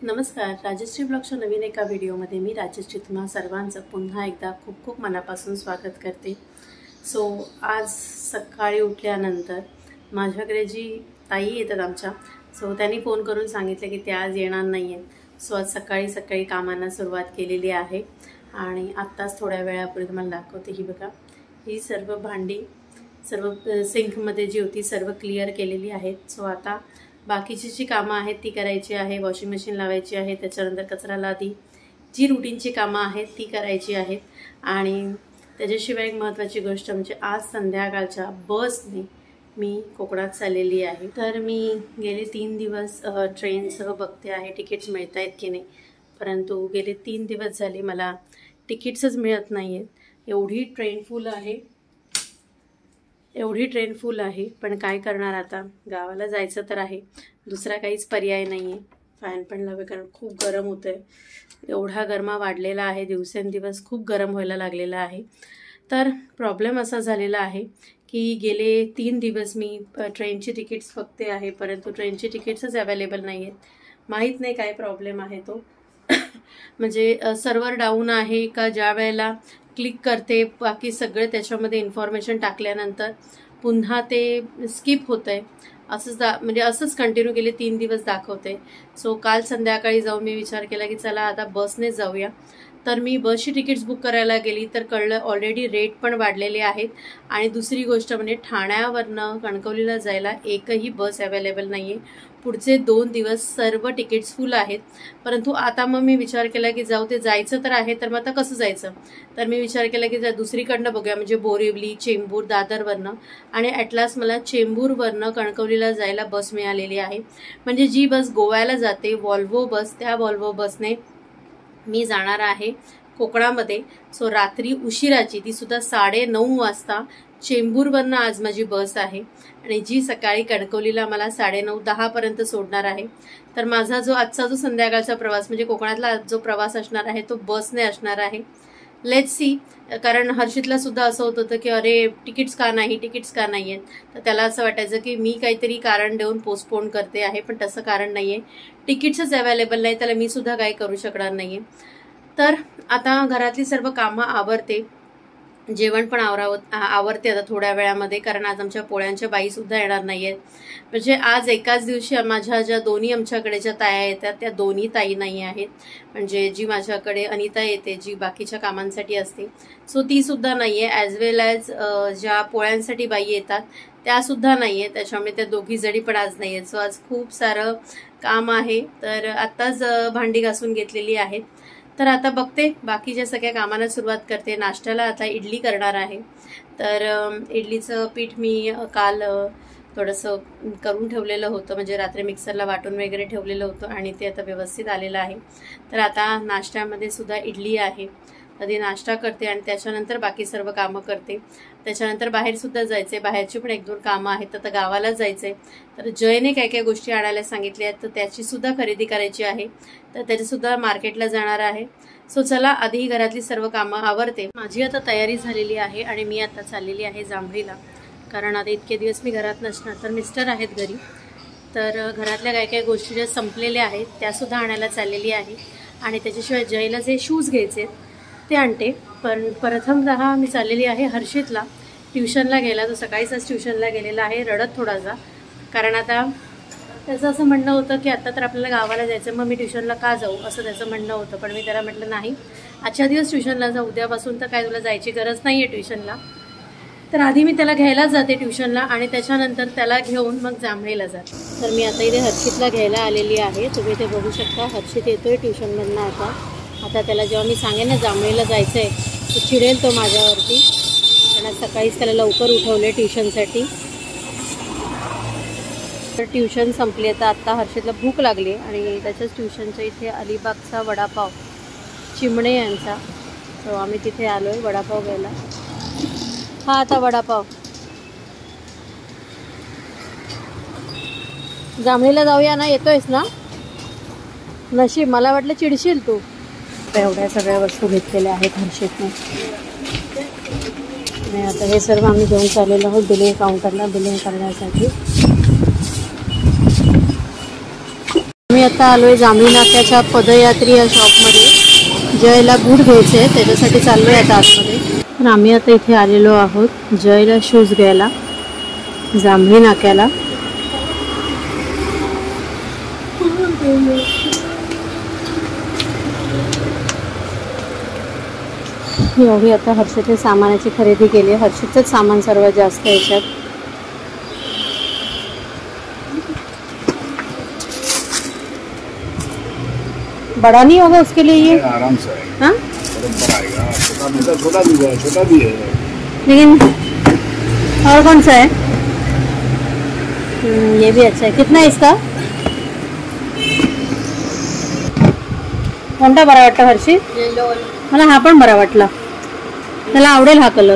नमस्कार, राजश्री ब्लॉगच्या नवीन एका व्हिडिओमध्ये मी राजश्री तुम्हा सर्वांचं पुन्हा एकदा खूप खूप मनापासून स्वागत करते। आज सकाळी उठल्यानंतर माझ्याकडे जी ताई येतात आमच्या, त्यांनी फोन करून सांगितलं की ते आज येणार नाही आहेत। आज सकाळी सकाळी कामांना सुरुवात केलेली आहे आणि आत्ताच थोड्या वेळापूर्वी तुम्हाला दाखवते। ही बघा, ही सर्व भांडी सर्व सिंकमध्ये जी होती सर्व क्लिअर केलेली आहेत। आता बाकीची जी कामं आहेत ती करायची आहे, वॉशिंग मशीन लावायची आहे, त्याच्यानंतर कचरा लादी जी रूटीनची कामं आहेत ती करायची आहेत। आणि त्याच्याशिवाय एक महत्त्वाची गोष्ट म्हणजे आज संध्याकाळच्या बसने मी कोकणात चाललेली आहे। तर मी गेले 3 दिवस ट्रेनसह बघते आहे तिकीट्स मिळत आहेत की नाही, परंतु गेले 3 दिवस झाले मला तिकीट्सच मिळत नाही आहेत। एवढी ट्रेन फुल आहे, पण काय करणार, आता गावाला जायचं तर आहे, दुसरा काहीच पर्याय नाही आहे। फॅन पण लावे कारण खूप गरम होतं आहे, एवढा गरमा वाढलेला आहे, दिवसेंदिवस खूप गरम व्हायला लागलेला आहे। तर प्रॉब्लेम असा झालेला आहे की गेले 3 दिवस मी ट्रेनची तिकीट्स बघते आहे, परंतु ट्रेनची तिकीट्सच अवेलेबल नाही आहेत। माहीत नाही काय प्रॉब्लेम आहे तो म्हणजे सर्व्हर डाऊन आहे का, ज्या वेळेला क्लिक करते बाकी सगळे त्याच्यामध्ये इन्फॉर्मेशन टाकल्यानंतर पुन्हा ते स्किप होतंय, म्हणजे असंच कंटिन्यू गेले 3 दिवस दाखवते। काल संध्याकाळी जाऊन मी विचार केला की चला आता बसने जाऊया। तर मी बसची तिकीट्स बुक करायला गेली तर कळलं ऑलरेडी रेट पण वाढलेले आहेत। आणि दुसरी गोष्ट म्हणजे ठाण्यावरनं कणकवलीला जायला एकही बस अवेलेबल नाही आहे। पुढचे 2 दिवस सर्व तिकीट्स फुल आहेत। परंतु आता मग मी विचार केला की जाऊ ते जायचं तर आहे, तर मग आता कसं जायचं, तर मी विचार केला की दुसरीकडनं बघूया, म्हणजे बोरिवली, चेंबूर, दादरवरनं, आणि ॲटलास मला चेंबूरवरनं कणकवलीला जायला बस मिळालेली आहे। म्हणजे जी बस गोव्याला जाते वॉल्वो बस, त्या वॉल्वो बसने मी जाणार आहे कोकणामध्ये। रात्री उशिराची, ती सुद्धा 9:30 वाजता चेंबूरवरनं आज माझी बस आहे आणि जी सकाळी कणकवलीला मला 9:30-10 पर्यंत सोडणार आहे। तर माझा आजचा जो संध्याकाळचा प्रवास म्हणजे कोकणातला जो प्रवास असणार आहे तो बसने असणार आहे। लेट्स सी, कारण हर्षितला सुद्धा असं होत होतं की अरे तिकीट्स का नाही आहेत, तर त्याला असं वाटायचं की मी काहीतरी कारण देऊन पोस्टपोन करते आहे, पण तसं कारण नाही आहे, तिकीट्सच अवेलेबल नाही, त्याला मी सुद्धा काही करू शकणार नाही आहे। तर आता घरातली सर्व कामं आवरते, जेवण पण आवरते आता थोड्या वेळामध्ये, कारण आज आमच्या पोळ्यांच्या बाई सुद्धा येणार नाही आहेत। म्हणजे आज एकाच दिवशी माझ्या ज्या दोन्ही आमच्याकडे ज्या ताया येतात त्या दोन्ही ताई नाही आहेत, म्हणजे जी माझ्याकडे अनिता येते जी बाकीच्या कामांसाठी असते, ती सुद्धा नाही आहे, ॲज वेल ॲज ज्या पोळ्यांसाठी बाई येतात त्या सुद्धा नाही आहेत, त्याच्यामुळे त्या दोघी जणी पण आज नाही आहेत। आज खूप सारं काम आहे। तर आत्ताच भांडी घासून घेतलेली आहेत, तर आता बघते बाकीच्या सगळ्या कामांना सुरुवात करते। नाश्त्याला आता इडली करणार आहे, तर इडलीचं पीठ मी काल थोडंसं करून ठेवलेलं होतं, म्हणजे रात्री मिक्सरला वाटून वगैरे ठेवलेलं होतं आणि ते आता व्यवस्थित आलेलं आहे। तर आता नाश्त्यामध्ये सुद्धा इडली आहे, आधी नाश्ता करते आणि त्याच्यानंतर बाकी सर्व कामं करते। त्याच्यानंतर बाहेरसुद्धा जायचं आहे, बाहेरची पण 1-2 कामं आहेत, आता गावाला जायचं आहे। तर जयने काय काय गोष्टी आणायला सांगितल्या आहेत, तर त्याचीसुद्धा खरेदी करायची आहे, तर त्याचीसुद्धा मार्केटला जाणार आहे। चला आधी घरातली सर्व कामं आवरते। माझी आता तयारी झालेली आहे आणि मी आता चाललेली आहे जांभळीला, कारण आता इतके दिवस मी घरात नसणार, तर मिस्टर आहेत घरी, तर घरातल्या काय काय गोष्टी ज्या संपलेल्या आहेत त्यासुद्धा आणायला चाललेली आहे। आणि त्याच्याशिवाय जयला जे शूज घ्यायचे ते आणते। पण प्रथमतः मी चाललेली आहे हर्षितला ट्युशनला घ्यायला। तो सकाळीच ट्युशनला गेलेला आहे, रडत थोडासा, कारण आता त्याचं असं म्हणणं होतं की आता तर आपल्याला गावाला जायचं, मग मी ट्युशनला का जाऊ असं त्याचं म्हणणं होतं। पण मी त्याला म्हटलं नाही, आजच्या दिवस ट्युशनला जा, उद्यापासून तर काय तुला जायची गरज नाही आहे ट्युशनला। तर आधी मी त्याला घ्यायला जाते ट्युशनला आणि त्याच्यानंतर त्याला घेऊन मग जांभळीला जाते। तर मी आता इथे हर्षितला घ्यायला आलेली आहे, तुम्ही ते बघू शकता। हर्षित येतोय ट्युशनमधनं आता त्याला जेव्हा मी सांगेन ना जांभळीला जायचं आहे तर चिडेल तो माझ्यावरती, कारण सकाळीच त्याला लवकर उठवले ट्युशनसाठी। तर ट्युशन संपली, तर आत्ता हर्षितला भूक लागली आणि त्याच्याच ट्युशनच्या इथे अलिबागचा वडापाव चिमणे यांचा, आम्ही तिथे आलो आहे वडापाव घ्यायला। हा आता वडापाव, जांभळीला जाऊया ना, येतोयस ना, नशीब, मला वाटलं चिडशील तू। एवढ्या सगळ्या वस्तू घेतलेल्या आहेत हर्षितने आणि आता हे सर्व आम्ही घेऊन चाललेलो आहोत बिलिंग काउंटरला बिलिंग करण्यासाठी। मी आता आलोय जांभळी नाक्याच्या पदयात्री या शॉपमध्ये. जयला बूट घ्यायचे आहे, त्याच्यासाठी चाललोय आता आतमध्ये. तर आम्ही आता इथे आलेलो आहोत जयला शूज घ्यायला जांभळी नाक्याला. एवढी आता हर्षदने सामानाची खरेदी केली आहे. हर्षदचंच सामान सर्वात जास्त आहे याच्यात. बड़ा नहीं होगा उसके लिए ये? आराम से हाँ आएगा, छोटा भी है। लेकिन और कौन सा है? ये भी अच्छा है. कितना है इसका? कोणता बरा वाटतं हर्षी? मला हा पण बरा वाटला. त्याला आवडेल हा कलर.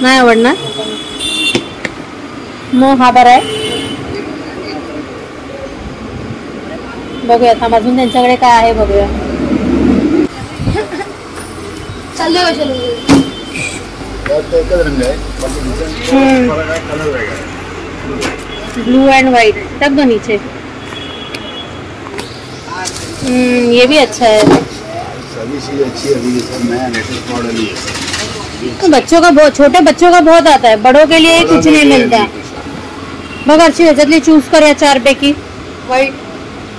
नाही आवडणार मग हा बरा आहे. बघूया थांब अजून त्यांच्याकडे काय आहे बघूया. ब्लू एंड व्हाइट तब दो नीचे. ये भी अच्छा है. सभी चीजें अच्छी है, अभी सब नया लेटेस्ट मॉडल ही है. तो बच्चों का बहुत, छोटे बच्चों का बहुत आता है, बड़ों के लिए कुछ नहीं मिलता. बघ हर्षी ह्याच्यातली चूज कर या 4 पैकी. व्हाइट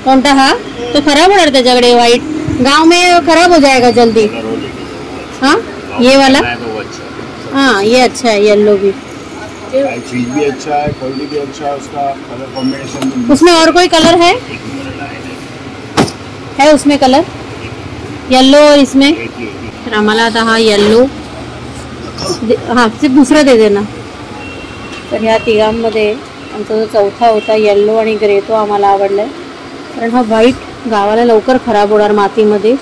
कोणता? हा तो खराब होणार त्याच्याकडे. व्हाइट गांव में खराब हो जाएगा जल्दी. हाँ ये वाला. हाँ ये अच्छा है. येलो भी चीज भी अच्छा है, क्वालिटी भी अच्छा है, उसका कलर कॉम्बिनेशन. उसमें और कोई कलर है उसमें कलर येलो और इसमें. तर आम्हाला आता हा येल्लो हा सिर्फ दुसरा दे देना. तर ह्या तिघांमध्ये आमचा जो चौथा होता येल्लो आणि ग्रे तो आम्हाला आवडलाय. कारण हा व्हाइट गावाला लवकर खराब होणार मातीमध्ये.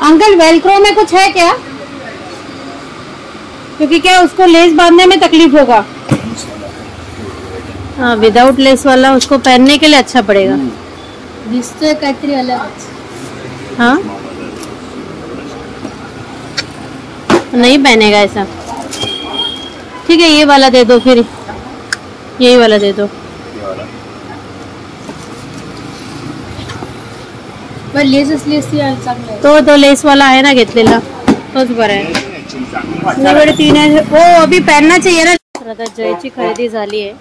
अंकल वेलक्रो में कुछ है क्या? क्योंकि क्या उसको लेस बांधने में तकलीफ होगा. हाँ विदाउट लेस वाला उसको पहनने के लिए अच्छा पड़ेगा. दिसतोय काहीतरी अलग. हाँ नहीं पहनेगा ऐसा. ठीक है ये वाला दे दो, फिर यही वाला दे दो. तो लेस वाला आहे ना घेतलेला तोच बरा आहे. माझ्याकडे 3 आहे. हो अभी पहनना चाहिए ना. तर आता जयची खरेदी झाली आहे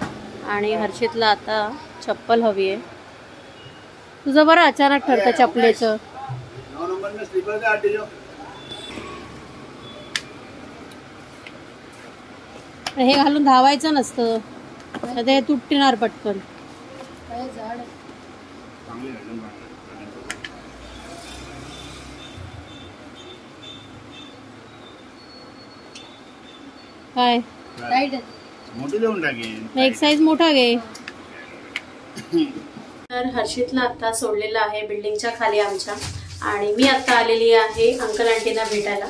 आणि हर्षितला आता चप्पल हवी आहे. तुझं बरं अचानक ठरतं चपलेचं. हे घालून धावायचं नसतं, ते तुटणार पटकन. काय एक साईज मोठा घे. तर हर्षितला आता सोडलेलं आहे बिल्डिंगच्या खाली आमच्या. आणि मी आता आलेली आहे अंकल आंटींना भेटायला.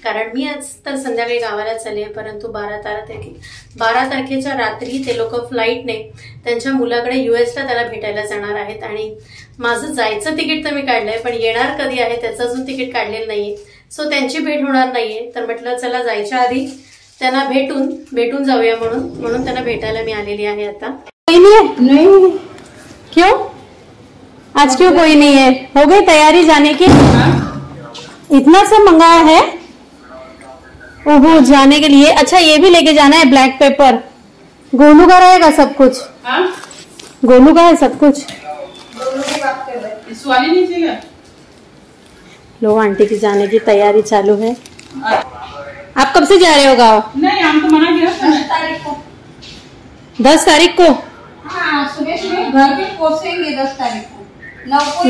कारण मी आज तर संध्याकाळी गावाला चालली आहे, परंतु 12 तारखेच्या रात्री ते लोक फ्लाईटने त्यांच्या मुलाकडे US ला त्याला भेटायला जाणार आहेत. आणि माझं जायचं तिकीट तर मी काढलंय, पण येणार कधी आहे त्याचं अजून तिकीट काढलेलं नाहीये. सो त्यांची भेट होणार नाहीये. तर म्हटलं चला जायच्या आधी त्यांना भेटून जाऊया म्हणून त्यांना भेटायला मी आलेली आहे आता. नहीं क्यों आज क्यों कोई नहीं है? हो गई तैयारी जाने की? इतना सब मंगाया है ओहो जाने के लिए. अच्छा ये भी लेके जाना है ब्लैक पेपर. गोलू का रहेगा सब कुछ. गोलू का है सब कुछ. लो आंटी की जाने की तैयारी चालू है. आप कब से जा रहे हो गाँव? नहीं हम तो मना किया 10 तारीख को. हाँ सुबह घर पे पहुंचेंगे 10 तारीख को. 9 को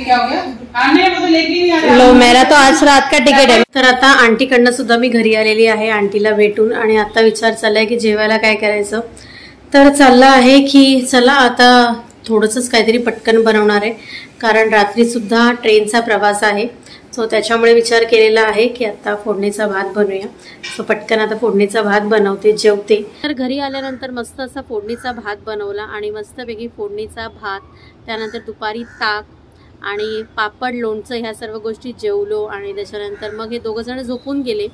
क्या हो गया? आने वो तो लेके नहीं आ रहा. लो मेरा तो आज रात का तिकीट आहे. तर आता आंटीकडनं सुद्धा मी घरी आलेली आहे आंटीला भेटून. आणि आता विचार चाललाय की जेवायला काय करायचं. तर चाललं आहे की चला आता थोडंसंच काहीतरी पटकन बनवणार आहे, कारण रात्री सुद्धा ट्रेनचा प्रवास आहे. सो त्याच्यामुळे विचार केलेला आहे की आता फोडणीचा भात बनवूया. सो पटकन आता फोडणीचा भात बनवते, जेवते. तर घरी आल्यानंतर मस्त असा फोडणीचा भात बनवला आणि मस्तपैकी फोडणीचा भात, त्यानंतर दुपारी ताक आणि पापड लोणचं ह्या सर्व गोष्टी जेवलो. आणि त्याच्यानंतर मग हे दोघं जण झोपून गेले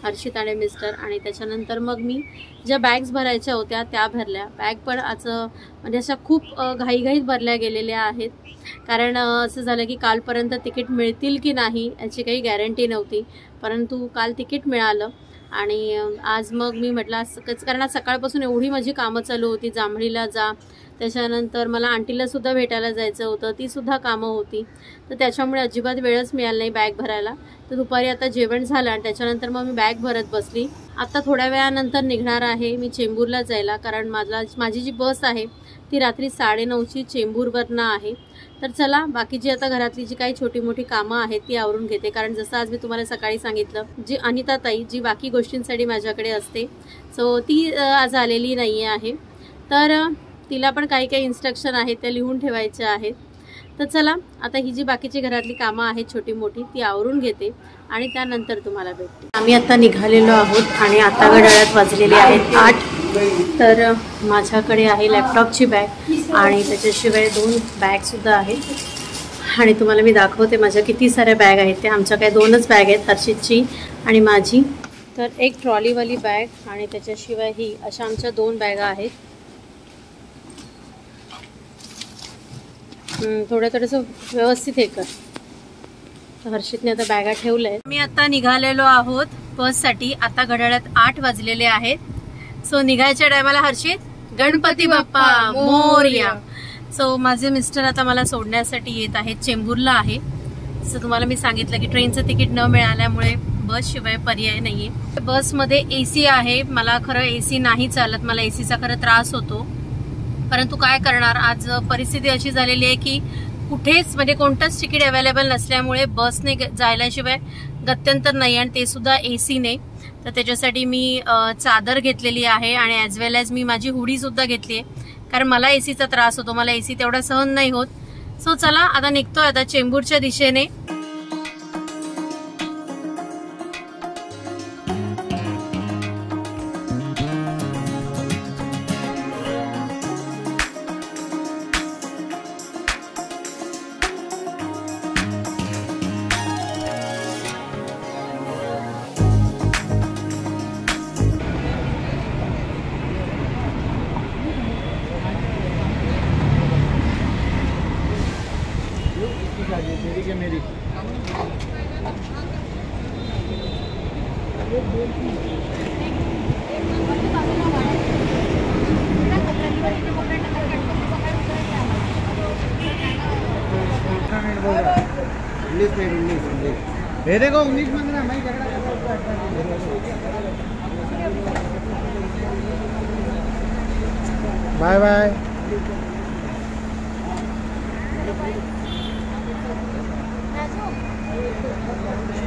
हर्षित आणि मिस्टर, आणि त्याच्यानंतर मग मी ज्या बॅग्स भरायच्या होत्या त्या भरल्या. बॅग पण आज म्हणजे अशा खूप घाईघाईत भरल्या गेलेल्या आहेत, कारण असं झालं की कालपर्यंत तिकीट मिळतील की नाही याची काही गॅरंटी नव्हती, परंतु काल तिकीट मिळालं. आणि आज मग मी म्हटलं कारण सकाळपासून एवढी माझी कामं चालू होती, जांभळीला जा, त्याच्यानंतर मला आंटीलासुद्धा भेटायला जायचं होतं, तीसुद्धा कामं होती, तर त्याच्यामुळे अजिबात वेळच मिळाला नाही बॅग भरायला. तर दुपारी आता जेवण झालं आणि त्याच्यानंतर मग मी बॅग भरत बसली. आता थोड्या वेळानंतर निघणार आहे मी चेंबूरला जायला, कारण माझी जी बस आहे ती रात्री 9:30ची चेंबूरवरनं आहे. तर चला, बाकीची आता घरातली जी काही छोटी मोठी कामं आहेत ती आवरून घेते, कारण जसं आज मी तुम्हाला सकाळी सांगितलं, जी अनिता ताई जी बाकी गोष्टींसाठी माझ्याकडे असते, सो ती आज आलेली नाही आहे, तर तिला पण काही काही इन्स्ट्रक्शन आहेत त्या लिहून ठेवायच्या आहेत. तर चला, आता ही जी बाकीची घरातली कामं आहेत छोटी मोठी ती आवरून घेते आणि त्यानंतर तुम्हाला भेटते. आम्ही आता निघालेलो आहोत आणि आता घड्याळात वाजलेले आहेत 8. तर माझ्याकडे आहे लॅपटॉपची बॅग आणि त्याच्याशिवाय 2 बॅगसुद्धा आहेत आणि तुम्हाला मी दाखवते माझ्या किती साऱ्या बॅग आहेत त्या. आमच्या काय 2च बॅग आहेत, हर्षितची आणि माझी. तर एक ट्रॉलीवाली बॅग आणि त्याच्याशिवाय ही अशा आमच्या 2 बॅगा आहेत. थोडंसं व्यवस्थित हे कर. हर्षितने आता बॅगा ठेवल्या आहेत. मी आता निघालेलो आहोत बससाठी. आता घड्याळात 8 वाजलेले आहेत. सो निघायच्या टायमाला हर्षित गणपती बाप्पा मोरया. सो माझे मिस्टर आता मला सोडण्यासाठी येत आहेत, चेंबूरला आहे. सो तुम्हाला मी सांगितलं की ट्रेनचं तिकीट न मिळाल्यामुळे बस शिवाय पर्याय नाहीये. बसमध्ये AC आहे. मला खरं AC नाही चालत, मला ACचा खरं त्रास होतो, परंतु काय करणार, आज परिस्थिती अशी झालेली आहे की कुठेच म्हणजे कोणतंच तिकीट अवेलेबल नसल्यामुळे बसने जायल्याशिवाय गत्यंतर नाही, आणि ते सुद्धा ACने. तर त्याच्यासाठी मी चादर घेतलेली आहे आणि ॲज वेल ॲज मी माझी हुडी सुद्धा घेतली आहे, कारण मला ACचा त्रास होतो, मला AC तेवढा सहन नाही होत. सो चला, आता निघतोय आता चेंबूरच्या दिशेने. मेरी मेरे को 19 मांगना, मैं झगड़ा बाय बाय.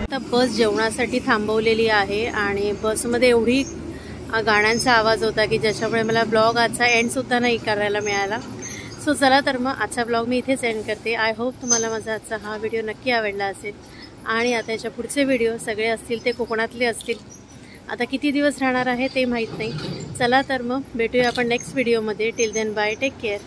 आता बस जेवणासाठी थांबवलेली आहे आणि बसमध्ये एवढी गाण्यांचा आवाज होता की ज्याच्यामुळे मला ब्लॉग आजचा एंड सुद्धा नाही करायला मिळाला. सो चला तर मग आजचा ब्लॉग मी इथेच एंड करते. आय होप तुम्हाला माझा आजचा हा व्हिडिओ नक्की आवडला असेल आणि आता याच्या पुढचे व्हिडिओ सगळे असतील ते कोकणातले असतील. आता किती दिवस राहणार आहे ते माहीत नाही. चला तर मग भेटूया आपण नेक्स्ट व्हिडिओमध्ये. Till then bye, take care.